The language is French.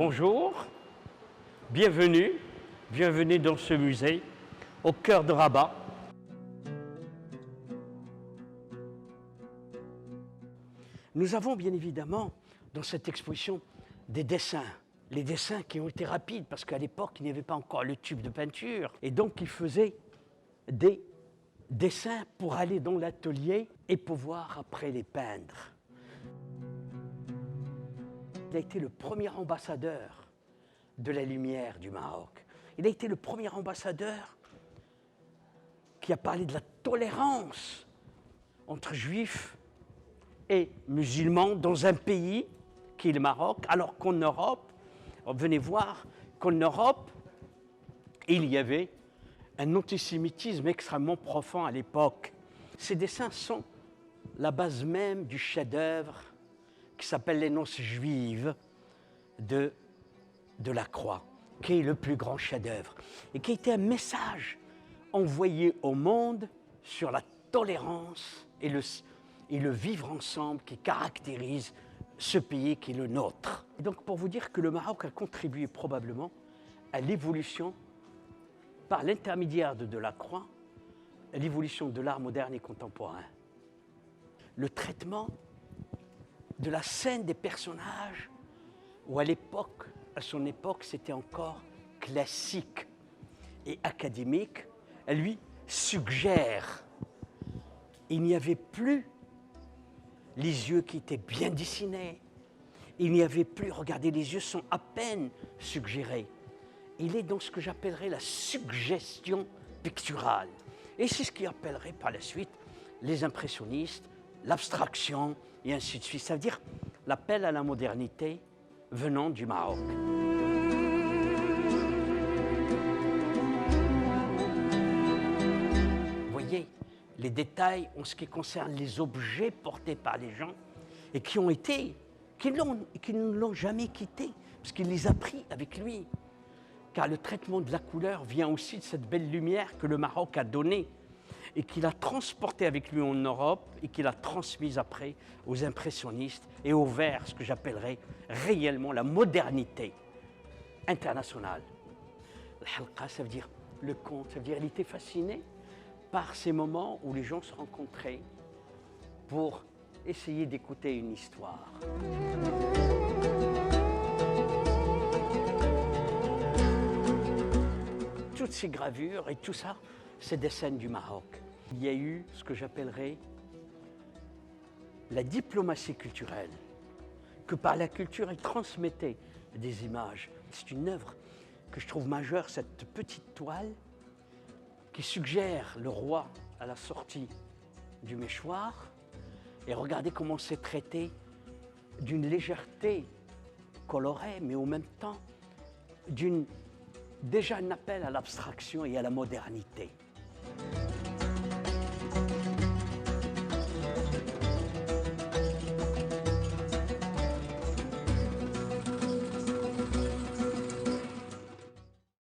Bonjour, bienvenue dans ce musée au cœur de Rabat. Nous avons bien évidemment dans cette exposition des dessins. Les dessins qui ont été rapides parce qu'à l'époque il n'y avait pas encore le tube de peinture et donc ils faisaient des dessins pour aller dans l'atelier et pouvoir après les peindre. Il a été le premier ambassadeur de la lumière du Maroc. Il a été le premier ambassadeur qui a parlé de la tolérance entre juifs et musulmans dans un pays qui est le Maroc, alors qu'en Europe, venez voir qu'en Europe, il y avait un antisémitisme extrêmement profond à l'époque. Ces dessins sont la base même du chef-d'œuvre qui s'appelle Les Noces juives de Delacroix, qui est le plus grand chef-d'œuvre et qui a été un message envoyé au monde sur la tolérance et le vivre ensemble qui caractérise ce pays qui est le nôtre. Et donc pour vous dire que le Maroc a contribué probablement à l'évolution, par l'intermédiaire de Delacroix, à l'évolution de l'art moderne et contemporain. Le traitement de la scène des personnages, où à son époque, c'était encore classique et académique, elle lui suggère. Il n'y avait plus les yeux qui étaient bien dessinés. Il n'y avait plus, regardez, les yeux sont à peine suggérés. Il est dans ce que j'appellerais la suggestion picturale. Et c'est ce qui appellerait par la suite les impressionnistes, l'abstraction et ainsi de suite. Ça veut dire l'appel à la modernité venant du Maroc. Vous voyez, les détails en ce qui concerne les objets portés par les gens et qui ne l'ont jamais quitté, parce qu'il les a pris avec lui. Car le traitement de la couleur vient aussi de cette belle lumière que le Maroc a donnée et qu'il a transportée avec lui en Europe et qu'il a transmise après aux impressionnistes et aux Verts, ce que j'appellerais réellement la modernité internationale. Le halqa, ça veut dire le conte, ça veut dire qu'il était fasciné par ces moments où les gens se rencontraient pour essayer d'écouter une histoire. Toutes ces gravures et tout ça, c'est des scènes du Maroc. Il y a eu ce que j'appellerais la diplomatie culturelle, que par la culture, il transmettait des images. C'est une œuvre que je trouve majeure, cette petite toile qui suggère le roi à la sortie du mâchoire. Et regardez comment c'est traité d'une légèreté colorée, mais en même temps déjà un appel à l'abstraction et à la modernité.